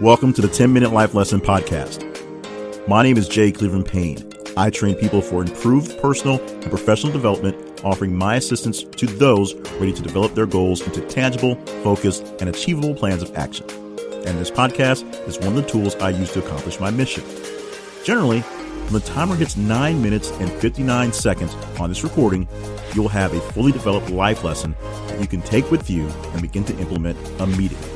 Welcome to the 10-Minute Life Lesson Podcast. My name is Jay Cleveland Payne. I train people for improved personal and professional development, offering my assistance to those ready to develop their goals into tangible, focused, and achievable plans of action. And this podcast is one of the tools I use to accomplish my mission. Generally, when the timer hits 9 minutes and 59 seconds on this recording, you'll have a fully developed life lesson that you can take with you and begin to implement immediately.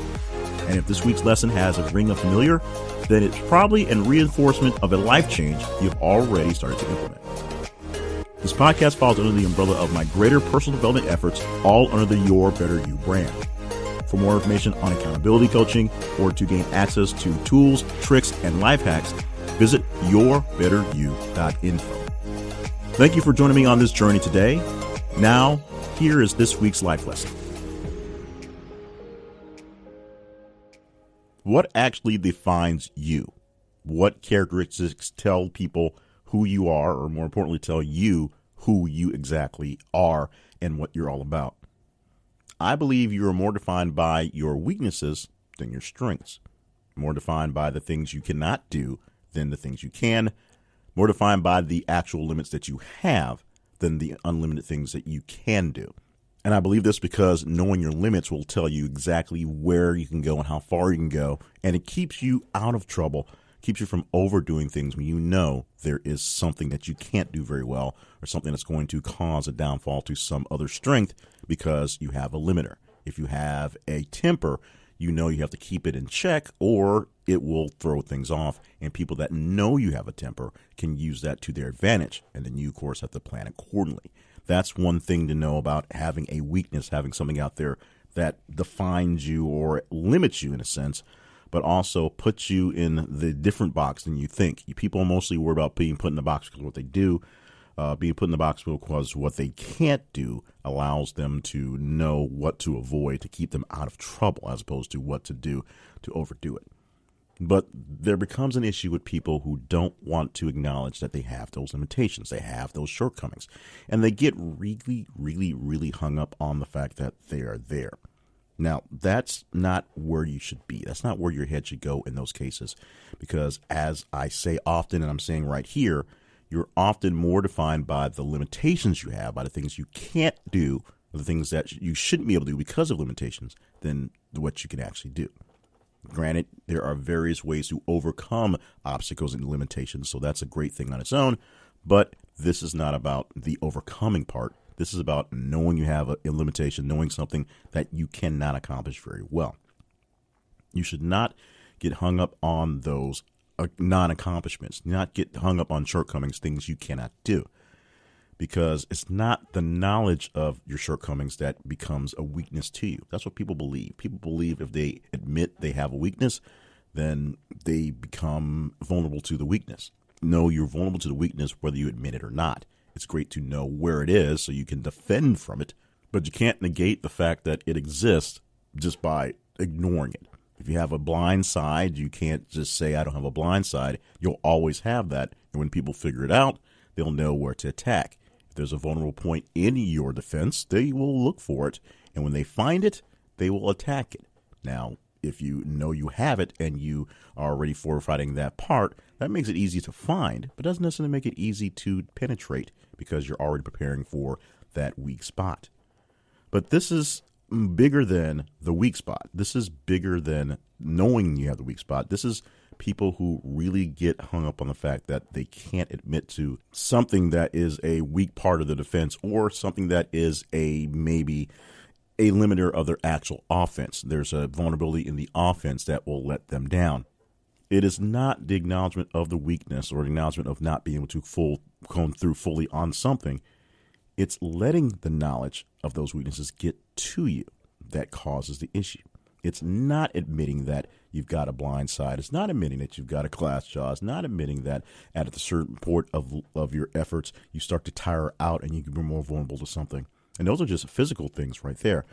And if this week's lesson has a ring of familiar, then it's probably a reinforcement of a life change you've already started to implement. This podcast falls under the umbrella of my greater personal development efforts, all under the Your Better You brand. For more information on accountability coaching or to gain access to tools, tricks, and life hacks, visit yourbetteryou.info. Thank you for joining me on this journey today. Now, here is this week's life lesson. What actually defines you? What characteristics tell people who you are, or more importantly, tell you who you exactly are and what you're all about? I believe you are more defined by your weaknesses than your strengths, more defined by the things you cannot do than the things you can, more defined by the actual limits that you have than the unlimited things that you can do. And I believe this because knowing your limits will tell you exactly where you can go and how far you can go. And it keeps you out of trouble, keeps you from overdoing things when you know there is something that you can't do very well or something that's going to cause a downfall to some other strength because you have a limiter. If you have a temper, you know you have to keep it in check or it will throw things off. And people that know you have a temper can use that to their advantage. And then you, of course, have to plan accordingly. That's one thing to know about having a weakness, having something out there that defines you or limits you in a sense, but also puts you in the different box than you think. People mostly worry about being put in the box because of what they do. Being put in the box because what they can't do allows them to know what to avoid to keep them out of trouble as opposed to what to do to overdo it. But there becomes an issue with people who don't want to acknowledge that they have those limitations. They have those shortcomings. And they get really hung up on the fact that they are there. Now, that's not where you should be. That's not where your head should go in those cases. Because as I say often, and I'm saying right here, you're often more defined by the limitations you have, by the things you can't do, the things that you shouldn't be able to do because of limitations, than what you can actually do. Granted, there are various ways to overcome obstacles and limitations, so that's a great thing on its own, but this is not about the overcoming part. This is about knowing you have a limitation, knowing something that you cannot accomplish very well. You should not get hung up on those non-accomplishments, not get hung up on shortcomings, things you cannot do. Because it's not the knowledge of your shortcomings that becomes a weakness to you. That's what people believe. People believe if they admit they have a weakness, then they become vulnerable to the weakness. No, you're vulnerable to the weakness whether you admit it or not. It's great to know where it is so you can defend from it, but you can't negate the fact that it exists just by ignoring it. If you have a blind side, you can't just say, I don't have a blind side. You'll always have that. And when people figure it out, they'll know where to attack. If there's a vulnerable point in your defense, they will look for it. And when they find it, they will attack it. Now, if you know you have it and you are already fortifying that part, that makes it easy to find, but doesn't necessarily make it easy to penetrate because you're already preparing for that weak spot. But this is bigger than the weak spot. This is bigger than knowing you have the weak spot. This is people who really get hung up on the fact that they can't admit to something that is a weak part of the defense or something that is maybe a limiter of their actual offense. There's a vulnerability in the offense that will let them down. It is not the acknowledgement of the weakness or acknowledgement of not being able to come through fully on something. It's letting the knowledge of those weaknesses get to you that causes the issue. It's not admitting that you've got a blind side. It's not admitting that you've got a glass jaw. It's not admitting that at a certain point of your efforts, you start to tire out and you can be more vulnerable to something. And those are just physical things right there.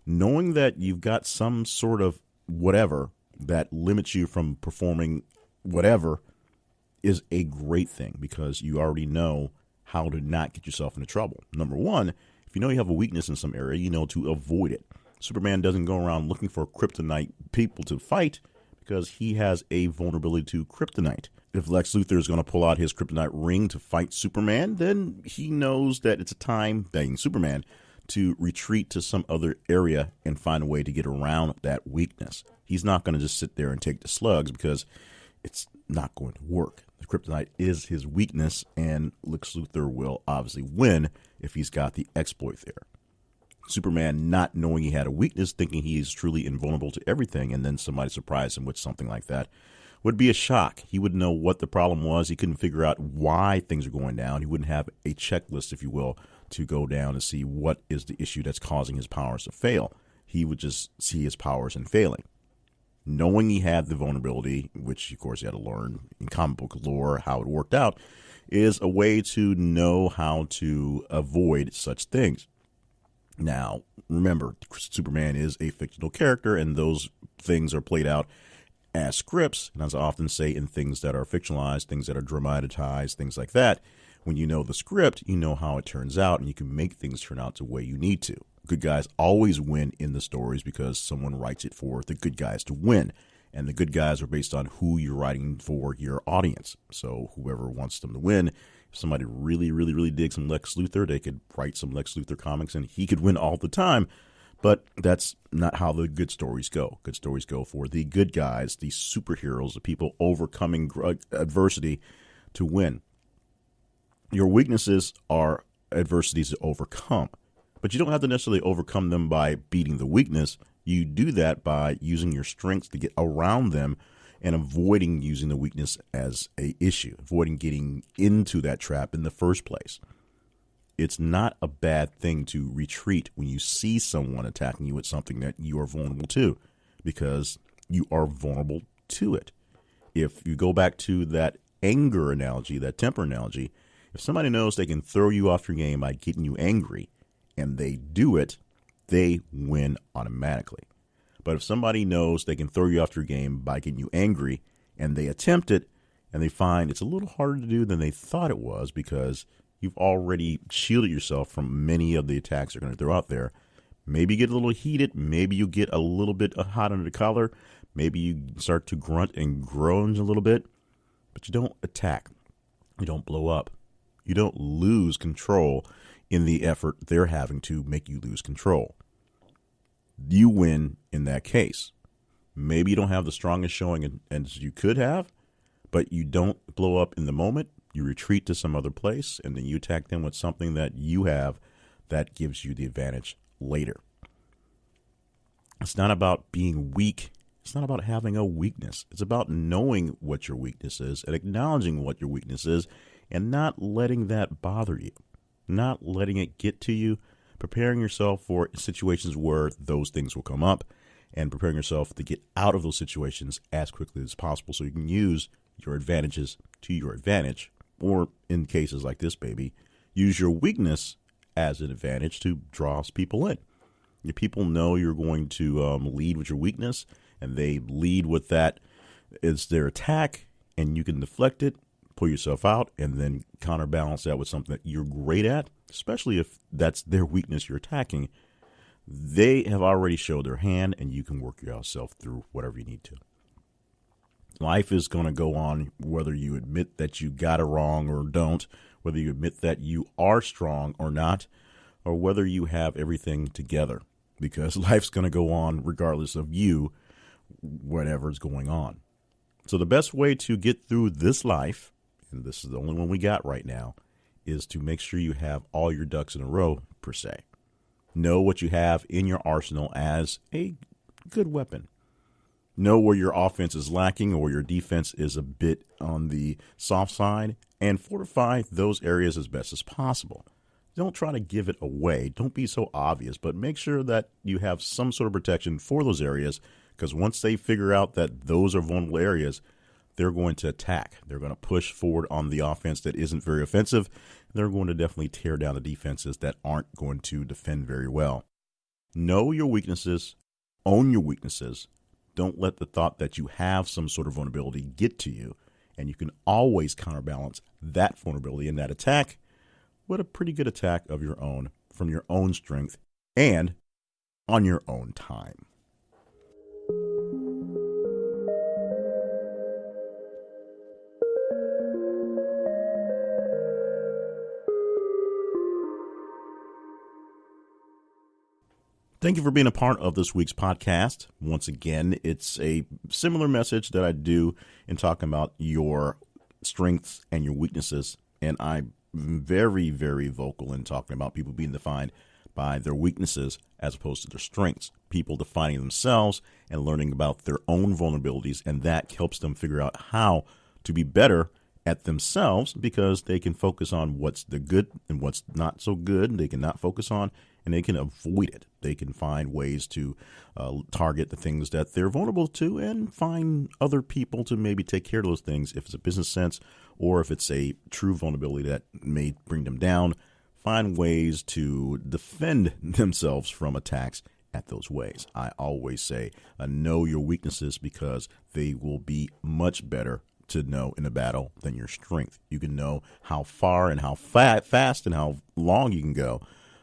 Knowing that you've got some sort of whatever that limits you from performing whatever is a great thing because you already know how to not get yourself into trouble. Number one, if you know you have a weakness in some area, you know to avoid it. Superman doesn't go around looking for kryptonite people to fight because he has a vulnerability to kryptonite. If Lex Luthor is going to pull out his kryptonite ring to fight Superman, then he knows that it's a time, being Superman, to retreat to some other area and find a way to get around that weakness. He's not going to just sit there and take the slugs because it's not going to work. The kryptonite is his weakness, and Lex Luthor will obviously win if he's got the exploit there. Superman, not knowing he had a weakness, thinking he is truly invulnerable to everything, and then somebody surprised him with something like that, would be a shock. He would know what the problem was. He couldn't figure out why things are going down. He wouldn't have a checklist, if you will, to go down and see what is the issue that's causing his powers to fail. He would just see his powers and failing. Knowing he had the vulnerability, which of course he had to learn in comic book lore how it worked out, is a way to know how to avoid such things. Now, remember, Superman is a fictional character, and those things are played out as scripts, and as I often say, in things that are fictionalized, things that are dramatized, things like that. When you know the script, you know how it turns out, and you can make things turn out the way you need to. Good guys always win in the stories because someone writes it for the good guys to win. And the good guys are based on who you're writing for your audience. So whoever wants them to win, if somebody really, really, really digs some Lex Luthor, they could write some Lex Luthor comics and he could win all the time. But that's not how the good stories go. Good stories go for the good guys, the superheroes, the people overcoming adversity to win. Your weaknesses are adversities to overcome. But you don't have to necessarily overcome them by beating the weakness. You do that by using your strengths to get around them and avoiding using the weakness as an issue, avoiding getting into that trap in the first place. It's not a bad thing to retreat when you see someone attacking you with something that you are vulnerable to, because you are vulnerable to it. If you go back to that anger analogy, that temper analogy, if somebody knows they can throw you off your game by getting you angry, and they do it, they win automatically. But if somebody knows they can throw you off your game by getting you angry, and they attempt it, and they find it's a little harder to do than they thought it was because you've already shielded yourself from many of the attacks they're going to throw out there, maybe you get a little heated, maybe you get a little bit hot under the collar, maybe you start to grunt and groan a little bit, but you don't attack. You don't blow up. You don't lose control in the effort they're having to make you lose control. You win in that case. Maybe you don't have the strongest showing as you could have, but you don't blow up in the moment. You retreat to some other place, and then you attack them with something that you have that gives you the advantage later. It's not about being weak. It's not about having a weakness. It's about knowing what your weakness is and acknowledging what your weakness is and not letting that bother you. Not letting it get to you, preparing yourself for situations where those things will come up, and preparing yourself to get out of those situations as quickly as possible so you can use your advantages to your advantage, or in cases like this, baby, use your weakness as an advantage to draw people in. If people know you're going to lead with your weakness, and they lead with that as their attack, and you can deflect it, pull yourself out, and then counterbalance that with something that you're great at, especially if that's their weakness you're attacking, they have already showed their hand, and you can work yourself through whatever you need to. Life is going to go on whether you admit that you got it wrong or don't, whether you admit that you are strong or not, or whether you have everything together, because life's going to go on regardless of you, whatever's going on. So the best way to get through this life, and this is the only one we got right now, is to make sure you have all your ducks in a row, per se. Know what you have in your arsenal as a good weapon. Know where your offense is lacking or your defense is a bit on the soft side, and fortify those areas as best as possible. Don't try to give it away. Don't be so obvious, but make sure that you have some sort of protection for those areas, because once they figure out that those are vulnerable areas, they're going to attack. They're going to push forward on the offense that isn't very offensive. They're going to definitely tear down the defenses that aren't going to defend very well. Know your weaknesses. Own your weaknesses. Don't let the thought that you have some sort of vulnerability get to you. And you can always counterbalance that vulnerability and that attack with a pretty good attack of your own, from your own strength and on your own time. Thank you for being a part of this week's podcast. Once again, it's a similar message that I do in talking about your strengths and your weaknesses. And I'm very, very vocal in talking about people being defined by their weaknesses as opposed to their strengths. People defining themselves and learning about their own vulnerabilities. And that helps them figure out how to be better at themselves, because they can focus on what's the good and what's not so good. They can not focus on, and they can avoid it. They can find ways to target the things that they're vulnerable to and find other people to maybe take care of those things if it's a business sense or if it's a true vulnerability that may bring them down. Find ways to defend themselves from attacks at those ways. I always say know your weaknesses, because they will be much better to know in a battle than your strength. You can know how far and how fast and how long you can go,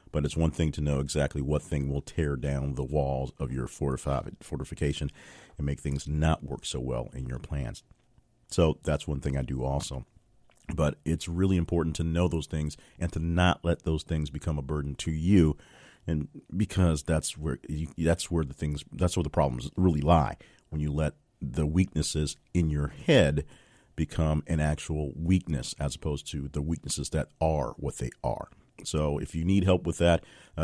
but it's one thing to know exactly what thing will tear down the walls of your fortification and make things not work so well in your plans. So that's one thing I do also. But it's really important to know those things and to not let those things become a burden to you, and because that's where the problems really lie, when you let the weaknesses in your head become an actual weakness as opposed to the weaknesses that are what they are. So if you need help with that,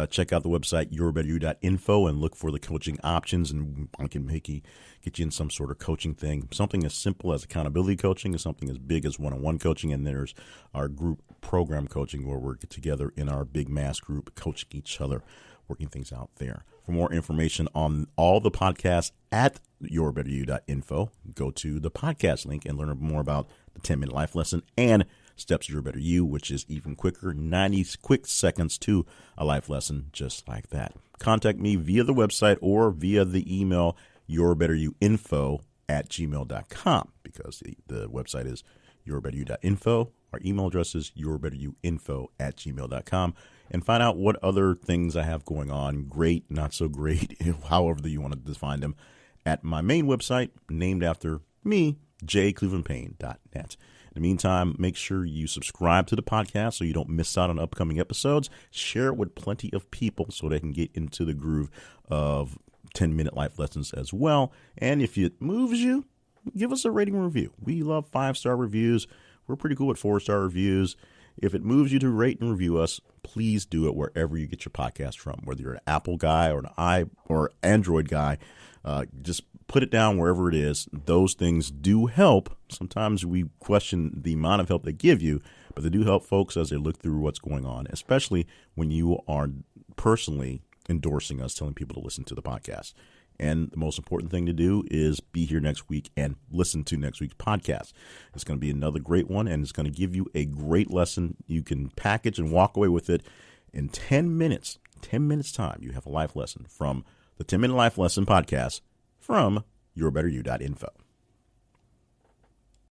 check out the website yourbetteryou.info and look for the coaching options, and I can get you in some sort of coaching thing. Something as simple as accountability coaching, and something as big as one-on-one coaching, and there's our group program coaching where we're together in our big mass group coaching each other, working things out there. For more information on all the podcasts at yourbetteryou.info, go to the podcast link and learn more about the 10-minute life lesson and Steps to Your Better You, which is even quicker, 90 quick seconds to a life lesson just like that. Contact me via the website or via the email yourbetteryouinfo@gmail.com, because the website is yourbetteryou.info. Our email address is yourbetteryouinfo@gmail.com. And find out what other things I have going on, great, not so great, however you want to define them, at my main website, named after me, jclevelandpayne.net. In the meantime, make sure you subscribe to the podcast so you don't miss out on upcoming episodes. Share it with plenty of people so they can get into the groove of 10-minute life lessons as well. And if it moves you, give us a rating review. We love 5-star reviews. We're pretty cool at 4-star reviews. If it moves you to rate and review us, please do it wherever you get your podcast from, whether you're an Apple guy or an Android guy. Just put it down wherever it is. Those things do help. Sometimes we question the amount of help they give you, but they do help folks as they look through what's going on, especially when you are personally endorsing us, telling people to listen to the podcast. And the most important thing to do is be here next week and listen to next week's podcast. It's going to be another great one, and it's going to give you a great lesson. You can package and walk away with it in 10 minutes. 10 minutes time, you have a life lesson from the 10-Minute Life Lesson podcast from yourbetteryou.info.